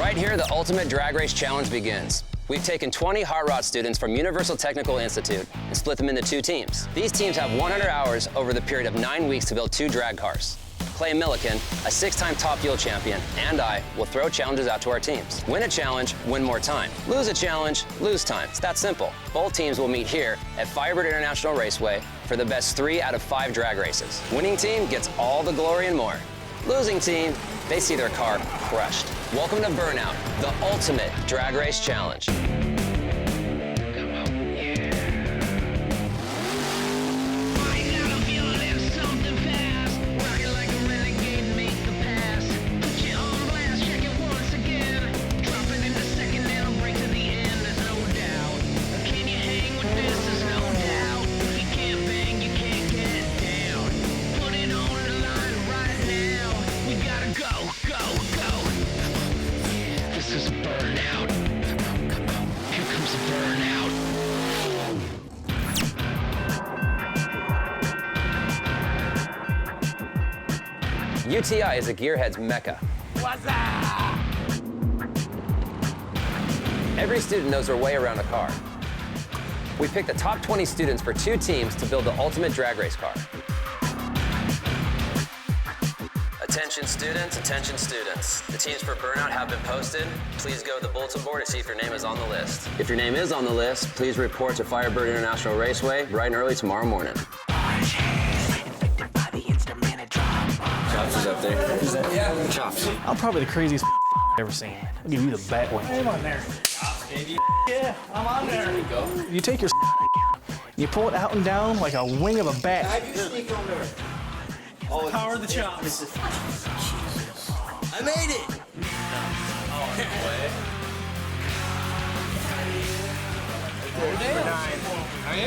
Right here, the Ultimate Drag Race Challenge begins. We've taken 20 hot rod students from Universal Technical Institute and split them into 2 teams. These teams have 100 hours over the period of 9 weeks to build 2 drag cars. Clay Milliken, a 6-time Top Fuel champion, and I will throw challenges out to our teams. Win a challenge, win more time. Lose a challenge, lose time. It's that simple. Both teams will meet here at Firebird International Raceway for the best 3 out of 5 drag races. Winning team gets all the glory and more. Losing team, they see their car crushed. Welcome to Burnout, the Ultimate Drag Race Challenge. This is Burnout. Here comes the Burnout. UTI is a gearhead's mecca. What's up? Every student knows their way around a car. We picked the top 20 students for 2 teams to build the ultimate drag race car. Attention students. The teams for Burnout have been posted. Please go to the bulletin board to see if your name is on the list. If your name is on the list, please report to Firebird International Raceway bright and early tomorrow morning. Chops is up there. Is that? Yeah. Chops. I'm probably the craziest I've ever seen. I'll give you the bat one. I'm on there. Chops, baby. Yeah, I'm on there. There we go. You take your you pull it out and down like a wing of a bat. How do you sneak on there? Oh, power of the chops. I made it!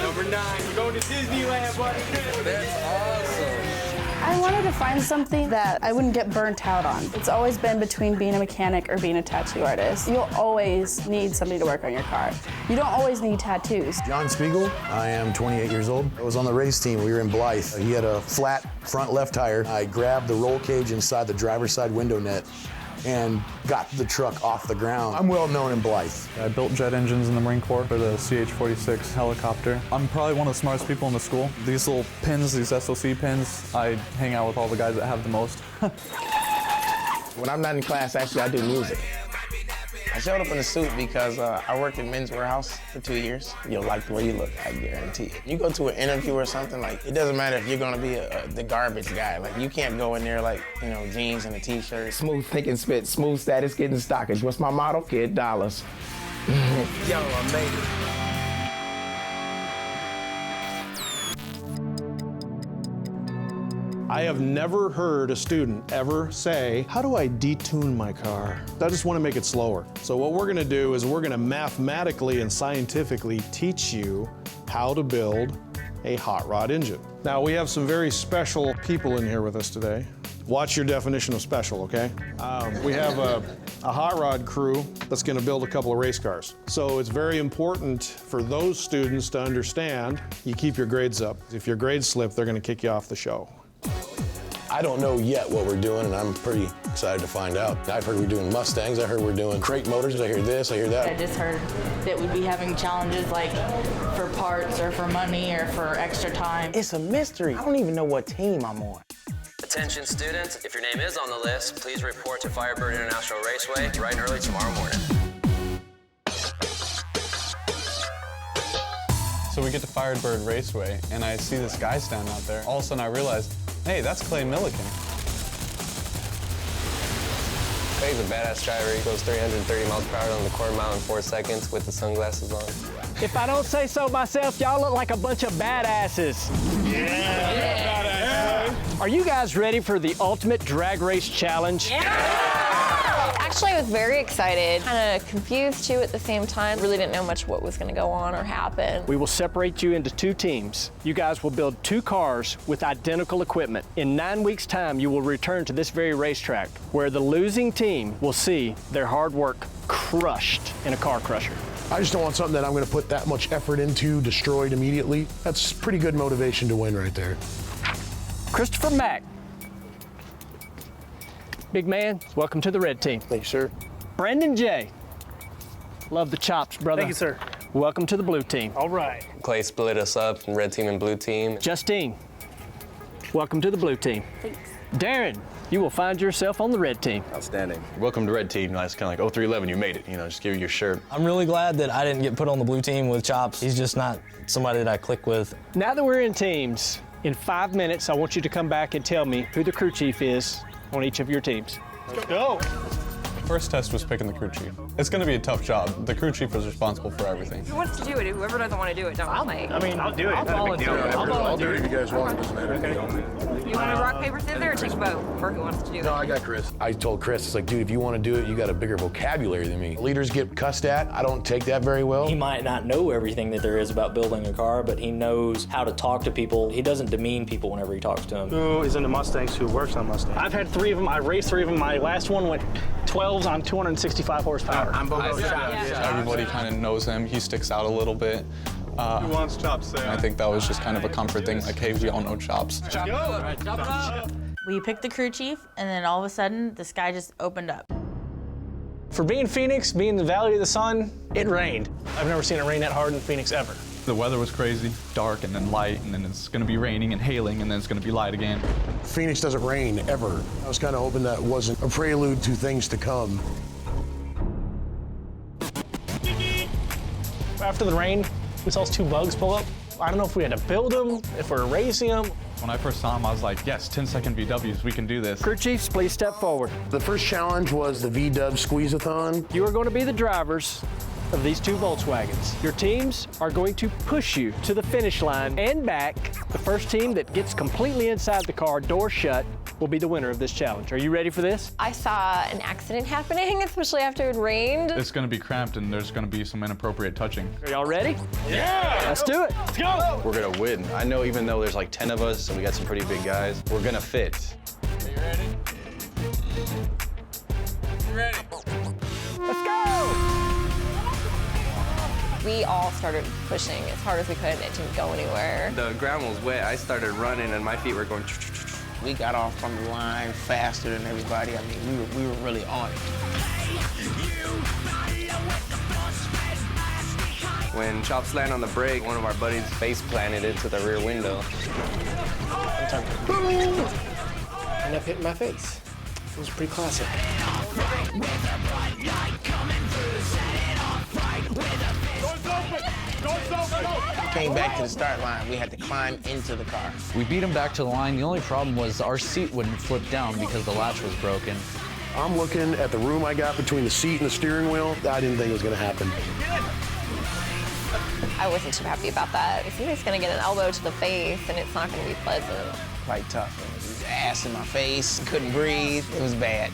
Number 9. We're going to Disneyland, buddy. That's awesome. I wanted to find something that I wouldn't get burnt out on. It's always been between being a mechanic or being a tattoo artist. You'll always need somebody to work on your car. You don't always need tattoos. John Spiegel, I am 28 years old. I was on the race team. We were in Blythe. He had a flat front left tire. I grabbed the roll cage inside the driver's side window net and got the truck off the ground. I'm well known in Blythe. I built jet engines in the Marine Corps for the CH-46 helicopter. I'm probably one of the smartest people in the school. These little pins, these SOC pins, I hang out with all the guys that have the most. When I'm not in class, actually, I do music. I showed up in a suit because I worked in Men's Warehouse for 2 years. You'll like the way you look, I guarantee it. You go to an interview or something, like, it doesn't matter if you're gonna be the garbage guy. Like, you can't go in there like, you know, jeans and a t-shirt. Smooth, thick and spit, smooth status, getting stockage. What's my motto? Get dollars. Yo, I made it. I have never heard a student ever say, how do I detune my car? I just want to make it slower. So what we're going to do is we're going to mathematically and scientifically teach you how to build a hot rod engine. Now, we have some very special people in here with us today. Watch your definition of special, okay? We have a hot rod crew that's going to build a couple of race cars. So it's very important for those students to understand you keep your grades up. If your grades slip, they're going to kick you off the show. I don't know yet what we're doing, and I'm pretty excited to find out. I've heard we're doing Mustangs. I heard we're doing crate motors. I hear this, I hear that. I just heard that we'd be having challenges like for parts or for money or for extra time. It's a mystery. I don't even know what team I'm on. Attention students, if your name is on the list, please report to Firebird International Raceway bright and early tomorrow morning. So we get to Firebird Raceway, and I see this guy standing out there. All of a sudden I realize, hey, that's Clay Milliken. Clay's a badass driver. He goes 330 miles per hour on the quarter mile in 4 seconds with the sunglasses on. If I don't say so myself, y'all look like a bunch of badasses. Yeah. Are you guys ready for the Ultimate Drag Race Challenge? Yeah. Actually, I was very excited, kind of confused too at the same time. Really didn't know much what was going to go on or happen. We will separate you into 2 teams. You guys will build 2 cars with identical equipment. In 9 weeks' time, you will return to this very racetrack where the losing team will see their hard work crushed in a car crusher. I just don't want something that I'm going to put that much effort into destroyed immediately. That's pretty good motivation to win right there. Christopher Mack. Big man, welcome to the red team. Thanks, sir. Brandon J. Love the chops, brother. Thank you, sir. Welcome to the blue team. All right. Clay split us up in red team and blue team. Justine, welcome to the blue team. Thanks. Darren, you will find yourself on the red team. Outstanding. Welcome to red team. It's kind of like 0311, you made it. Just give you your shirt. I'm really glad that I didn't get put on the blue team with Chops. He's just not somebody that I click with. Now that we're in teams, in 5 minutes, I want you to come back and tell me who the crew chief is on each of your teams. Let's go. First test was picking the crew chief. It's going to be a tough job. The crew chief is responsible for everything. Who wants to do it? Whoever doesn't want to do it, don't fight. I mean, I'll do it. I'll volunteer. I'll do it if you guys want. It doesn't matter. You want to rock, paper, scissors, or take a vote for who wants to do it? No, I got Chris. I told Chris, it's like, dude, if you want to do it, you got a bigger vocabulary than me. Leaders get cussed at. I don't take that very well. He might not know everything that there is about building a car, but he knows how to talk to people. He doesn't demean people whenever he talks to them. Who is into Mustangs, who works on Mustangs? I've had 3 of them. I raced 3 of them. My last one went 12s on 265 horsepower. I'm both Everybody kind of knows him. He sticks out a little bit. Who wants Chops? I think that was just kind of a comfort thing. Like, hey, we all know Chops. We picked the crew chief, and then all of a sudden, the sky just opened up. For being Phoenix, being the Valley of the Sun, it rained. I've never seen it rain that hard in Phoenix ever. The weather was crazy, dark and then light, and then it's going to be raining and hailing, and then it's going to be light again. Phoenix doesn't rain, ever. I was kind of hoping that wasn't a prelude to things to come. After the rain, we saw 2 bugs pull up. I don't know if we had to build them, if we're racing them. When I first saw him, I was like, yes, 10-second VWs, we can do this. Crew chiefs, please step forward. The first challenge was the VW squeeze-a-thon. You are going to be the drivers of these 2 Volkswagens. Your teams are going to push you to the finish line and back. The first team that gets completely inside the car, door shut, will be the winner of this challenge. Are you ready for this? I saw an accident happening, especially after it rained. It's going to be cramped, and there's going to be some inappropriate touching. Are y'all ready? Yeah! Let's do it. Let's go! We're going to win. I know even though there's like 10 of us and we got some pretty big guys, we're going to fit. Are you ready? You ready? Let's go! We all started pushing as hard as we could, and it didn't go anywhere. The ground was wet. I started running, and my feet were going. We got off from the line faster than everybody. I mean, we were really on it. When Chops landed on the brake, one of our buddies face planted into the rear window. And that hit my face. It was pretty classic. Came back to the start line. We had to climb into the car. We beat him back to the line. The only problem was our seat wouldn't flip down because the latch was broken. I'm looking at the room I got between the seat and the steering wheel. I didn't think it was going to happen. I wasn't too happy about that. Somebody's gonna get an elbow to the face, and it's not gonna be pleasant. Quite tough. It was ass in my face. Couldn't breathe. It was bad.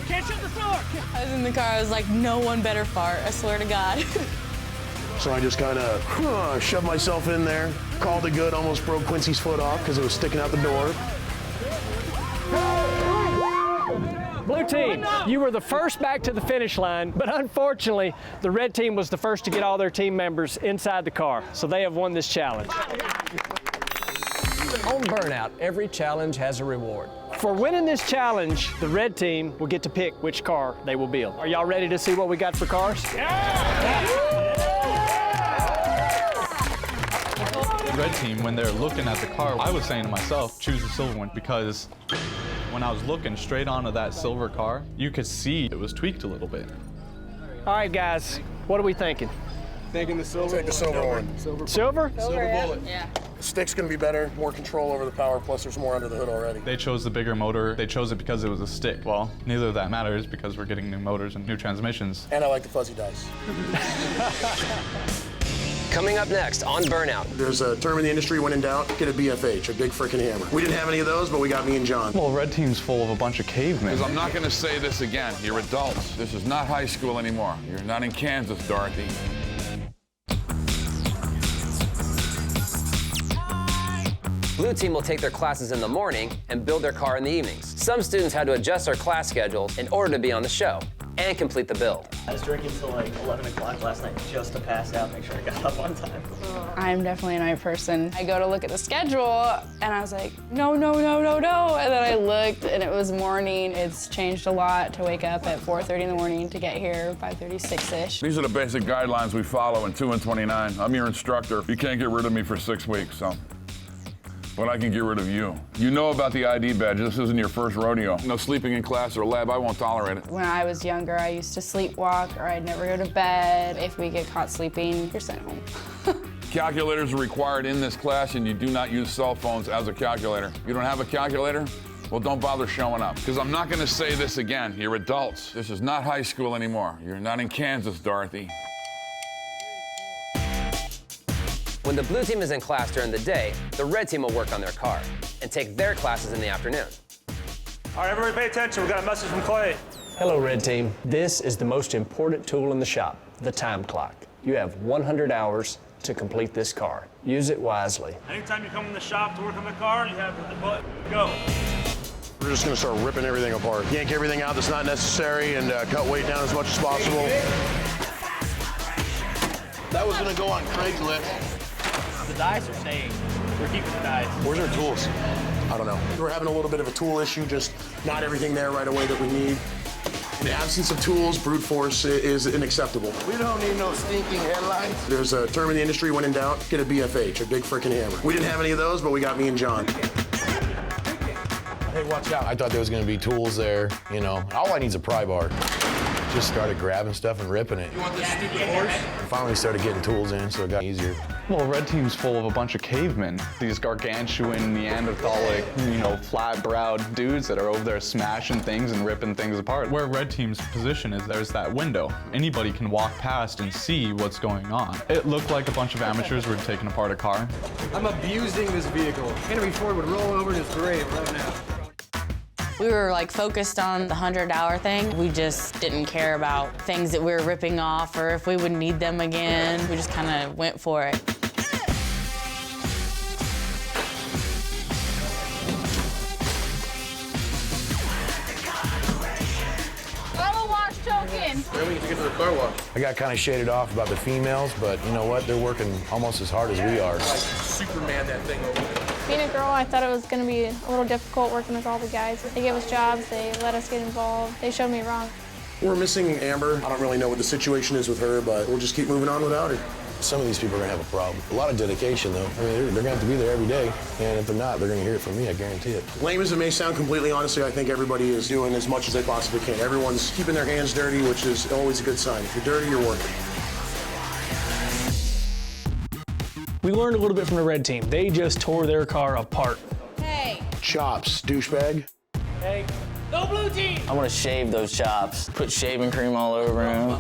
Can't shut the door! I was in the car, I was like, no one better fart, I swear to God. So I just kind of shoved myself in there, called it good, almost broke Quincy's foot off because it was sticking out the door. Blue team, you were the first back to the finish line, but unfortunately, the red team was the first to get all their team members inside the car, so they have won this challenge. On Burnout, every challenge has a reward. For winning this challenge, the red team will get to pick which car they will build. Are y'all ready to see what we got for cars? The red team, when they're looking at the car, I was saying to myself, choose the silver one, because when I was looking straight onto that silver car, you could see it was tweaked a little bit. All right, guys, what are we thinking? Thinking the silver. Take the silver one. Silver? Silver bullet. Yeah. The stick's gonna be better, more control over the power, plus there's more under the hood already. They chose the bigger motor. They chose it because it was a stick. Well, neither of that matters because we're getting new motors and new transmissions. And I like the fuzzy dice. Coming up next on Burnout. There's a term in the industry, when in doubt, get a BFH, a big frickin' hammer. We didn't have any of those, but we got me and John. Well, red team's full of a bunch of cavemen. I'm not gonna say this again. You're adults. This is not high school anymore. You're not in Kansas, Dorothy. Blue team will take their classes in the morning and build their car in the evenings. Some students had to adjust their class schedules in order to be on the show. and complete the build. I was drinking till like 11 o'clock last night just to pass out, make sure I got up on time. I'm definitely a night person. I go to look at the schedule and I was like, no, no, no, no, no. And then I looked and it was morning. It's changed a lot to wake up at 4:30 in the morning to get here 5:36-ish. These are the basic guidelines we follow in 2 and 29. I'm your instructor. You can't get rid of me for 6 weeks, so. But I can get rid of you. You know about the ID badge. This isn't your first rodeo. No sleeping in class or lab. I won't tolerate it. When I was younger, I used to sleepwalk or I'd never go to bed. If we get caught sleeping, you're sent home. Calculators are required in this class, and you do not use cell phones as a calculator. You don't have a calculator? Well, don't bother showing up, because I'm not going to say this again. You're adults. This is not high school anymore. You're not in Kansas, Dorothy. When the blue team is in class during the day, the red team will work on their car and take their classes in the afternoon. All right, everybody pay attention. We got a message from Clay. Hello, Red Team. This is the most important tool in the shop, the time clock. You have 100 hours to complete this car. Use it wisely. Anytime you come in the shop to work on the car, you have the button. Go. We're just gonna start ripping everything apart. Yank everything out that's not necessary and cut weight down as much as possible. That was gonna go on Craigslist. The dice are staying. We're keeping the dice. Where's our tools? I don't know. We're having a little bit of a tool issue, just not everything there right away that we need. In the absence of tools, brute force is unacceptable. We don't need no stinking headlights. There's a term in the industry, when in doubt, get a BFH, a big frickin' hammer. We didn't have any of those, but we got me and John. Hey, watch out. I thought there was gonna be tools there, you know. All I need is a pry bar. Just started grabbing stuff and ripping it. You want this stupid horse? I finally started getting tools in, so it got easier. Well, Red Team's full of a bunch of cavemen. These gargantuan, Neanderthalic, flat-browed dudes that are over there smashing things and ripping things apart. Where Red Team's position is, there's that window. Anybody can walk past and see what's going on. It looked like a bunch of amateurs were taking apart a car. I'm abusing this vehicle. Henry Ford would roll over in his grave right now. We were like focused on the 100-hour thing. We just didn't care about things that we were ripping off or if we would need them again. We just kind of went for it. Auto wash token. Where we get to the car wash? I got kind of shaded off about the females, but you know what? They're working almost as hard as we are. Superman that thing over there. Being a girl, I thought it was going to be a little difficult working with all the guys. They gave us jobs, they let us get involved, they showed me wrong. We're missing Amber. I don't really know what the situation is with her, but we'll just keep moving on without her. Some of these people are gonna have a problem. A lot of dedication, though. I mean, they're gonna have to be there every day, and if they're not, they're gonna hear it from me, I guarantee it. Lame as it may sound, completely honestly, I think everybody is doing as much as they possibly can. Everyone's keeping their hands dirty, which is always a good sign. If you're dirty, you're working. We learned a little bit from the red team. They just tore their car apart. Hey. Chops, douchebag. Hey. No blue team! I want to shave those chops. Put shaving cream all over them.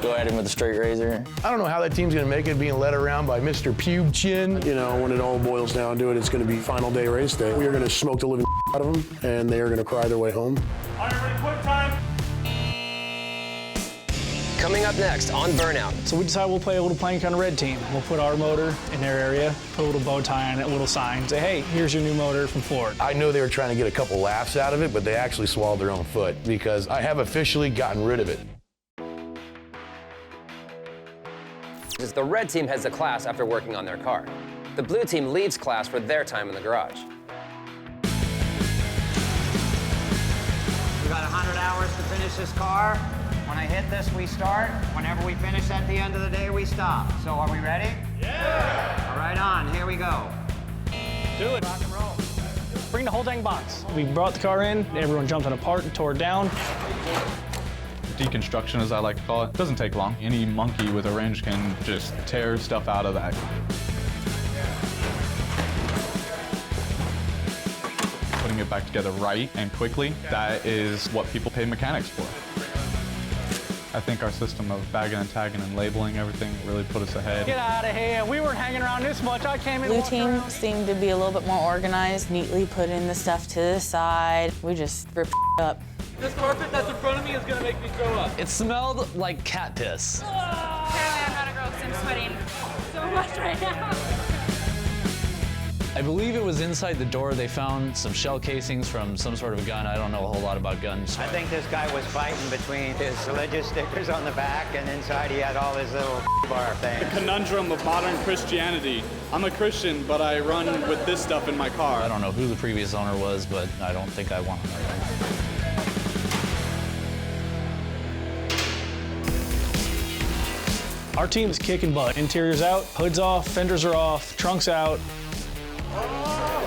Go at him with a straight razor. I don't know how that team's gonna make it being led around by Mr. Pube Chin. You know, when it all boils down to it, it's gonna be final day race day. We are gonna smoke the living out of them, and they are gonna cry their way home. All right, ready, quick time. Coming up next on Burnout. So we decided we'll play a little prank on the red team. We'll put our motor in their area, put a little bow tie on it, a little sign, say, hey, here's your new motor from Ford. I know they were trying to get a couple laughs out of it, but they actually swallowed their own foot because I have officially gotten rid of it. As the red team heads to class after working on their car. The blue team leaves class for their time in the garage. We got 100 hours to finish this car. When I hit this, we start. Whenever we finish at the end of the day, we stop. So are we ready? Yeah! All right, on. Here we go. Do it. Rock and roll. Bring the whole dang box. We brought the car in, everyone jumped on apart and tore it down. Deconstruction, as I like to call it, doesn't take long. Any monkey with a wrench can just tear stuff out of that. Putting it back together right and quickly, that is what people pay mechanics for. I think our system of bagging and tagging and labeling everything really put us ahead. Get out of here. We weren't hanging around this much. I came in. Blue team seemed to be a little bit more organized, neatly putting the stuff to the side. We just ripped up. This carpet that's in front of me is gonna make me throw up. It smelled like cat piss. Apparently I'm not a girl because I'm sweating so much right now. I believe it was inside the door. They found some shell casings from some sort of a gun. I don't know a whole lot about guns. I think this guy was fighting between his religious stickers on the back, and inside he had all his little bar things. The conundrum of modern Christianity. I'm a Christian, but I run with this stuff in my car. I don't know who the previous owner was, but I don't think I want to know. Our team is kicking butt. Interior's out, hood's off, fenders are off, trunk's out.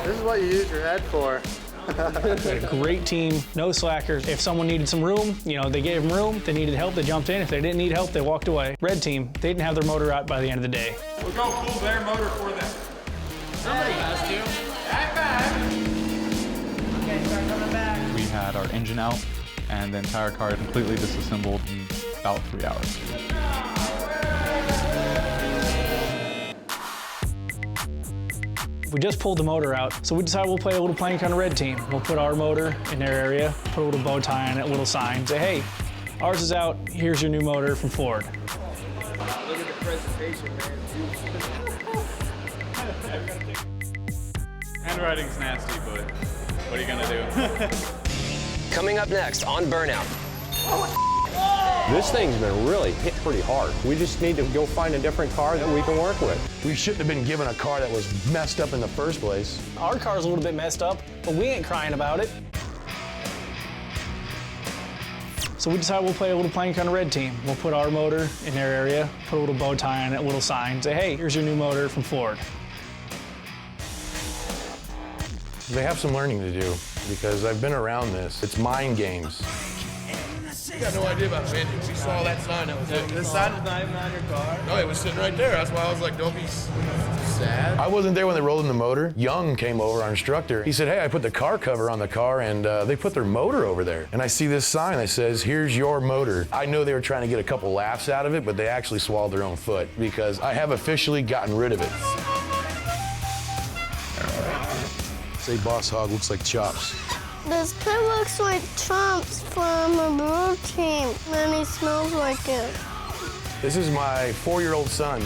This is what you use your head for. We had a great team, no slackers. If someone needed some room, you know, they gave them room. If they needed help, they jumped in. If they didn't need help, they walked away. Red team, they didn't have their motor out by the end of the day. We'll go pull their motor for them. Somebody has to. Back. Okay, start coming back. We had our engine out, and the entire car completely disassembled in about 3 hours. We just pulled the motor out, so we decided we'll play a little prank on the red team. We'll put our motor in their area, put a little bow tie on it, a little sign, say, hey, ours is out, here's your new motor from Ford. Look at the presentation, man. Handwriting's nasty, but what are you gonna do? Coming up next on Burnout. This thing's been really hit pretty hard. We just need to go find a different car that we can work with. We shouldn't have been given a car that was messed up in the first place. Our car's a little bit messed up, but we ain't crying about it. So we decided we'll play a little prank on the red team. We'll put our motor in their area, put a little bow tie on it, a little sign, say, hey, here's your new motor from Ford. They have some learning to do because I've been around this. It's mind games. You got no idea about vintage. You saw that sign, that was it. This sign was not even on your car? No, it was sitting right there. That's why I was like, don't be sad. I wasn't there when they rolled in the motor. Young came over, our instructor. He said, hey, I put the car cover on the car and they put their motor over there. And I see this sign that says, here's your motor. I know they were trying to get a couple laughs out of it, but they actually swallowed their own foot because I have officially gotten rid of it. Say Boss Hog looks like chops. This kid looks like Chomps from a blue team, and he smells like it. This is my 4-year-old son.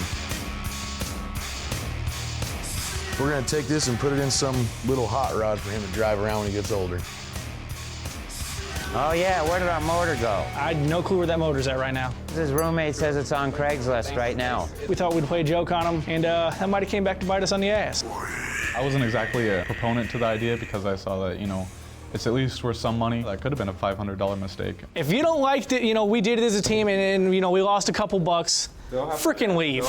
We're gonna take this and put it in some little hot rod for him to drive around when he gets older. Oh yeah, where did our motor go? I had no clue where that motor's at right now. His roommate says it's on Craigslist right now. We thought we'd play a joke on him, and that might have came back to bite us on the ass. I wasn't exactly a proponent to the idea because I saw that, you know, it's at least worth some money. That could have been a $500 mistake. If you don't like it, you know, we did it as a team and you know, we lost a couple bucks. Frickin' leave.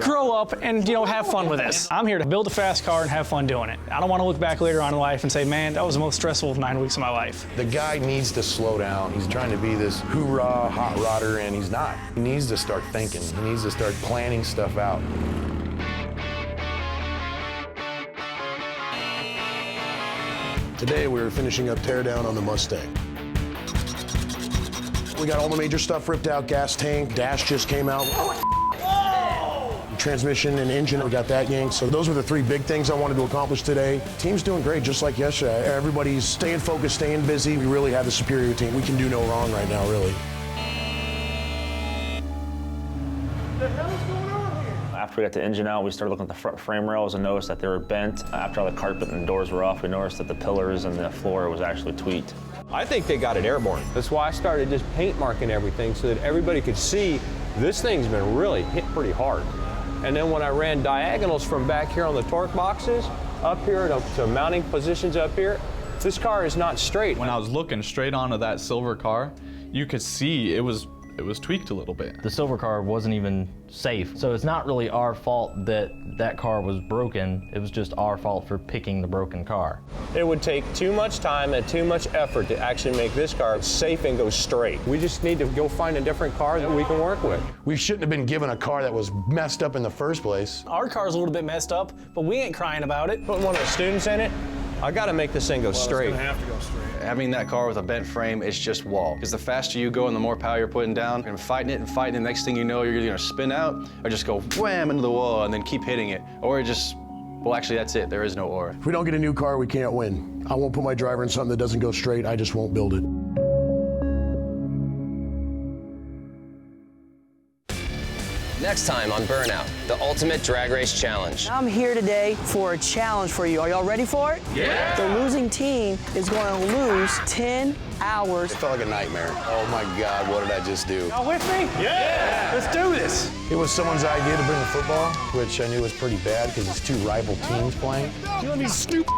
Grow up and, you know, have fun with this. I'm here to build a fast car and have fun doing it. I don't want to look back later on in life and say, man, that was the most stressful 9 weeks of my life. The guy needs to slow down. He's trying to be this hoorah hot rodder and he's not. He needs to start thinking. He needs to start planning stuff out. Today we were finishing up teardown on the Mustang. We got all the major stuff ripped out, gas tank, dash just came out. Transmission and engine, we got that yanked. So those were the 3 big things I wanted to accomplish today. Team's doing great, just like yesterday. Everybody's staying focused, staying busy. We really have a superior team. We can do no wrong right now, really. After we got the engine out, we started looking at the front frame rails and noticed that they were bent. After all the carpet and the doors were off, we noticed that the pillars and the floor was actually tweaked. I think they got it airborne. That's why I started just paint marking everything so that everybody could see this thing's been really hit pretty hard. And then when I ran diagonals from back here on the torque boxes, up here to mounting positions up here, this car is not straight. When I was looking straight onto that silver car, you could see it was tweaked a little bit. The silver car wasn't even safe, so it's not really our fault that that car was broken. It was just our fault for picking the broken car. It would take too much time and too much effort to actually make this car safe and go straight. We just need to go find a different car that we can work with. We shouldn't have been given a car that was messed up in the first place. Our car's a little bit messed up, but we ain't crying about it. Putting one of the students in it, I gotta make this thing go straight. It's gonna have to go straight. Having that car with a bent frame, it's just wall. Because the faster you go and the more power you're putting down, you're fighting it and fighting it. Next thing you know, you're either gonna spin out or just go wham into the wall and then keep hitting it. Or just, well, actually, that's it. There is no or. If we don't get a new car, we can't win. I won't put my driver in something that doesn't go straight. I just won't build it. Next Next time on Burnout, the ultimate drag race challenge. I'm here today for a challenge for you. Are y'all ready for it? Yeah! The losing team is going to lose 10 hours. It felt like a nightmare. Oh my God, what did I just do? Y'all with me? Yeah! Let's do this. It was someone's idea to bring a football, which I knew was pretty bad because it's two rival teams playing. You let me snoop.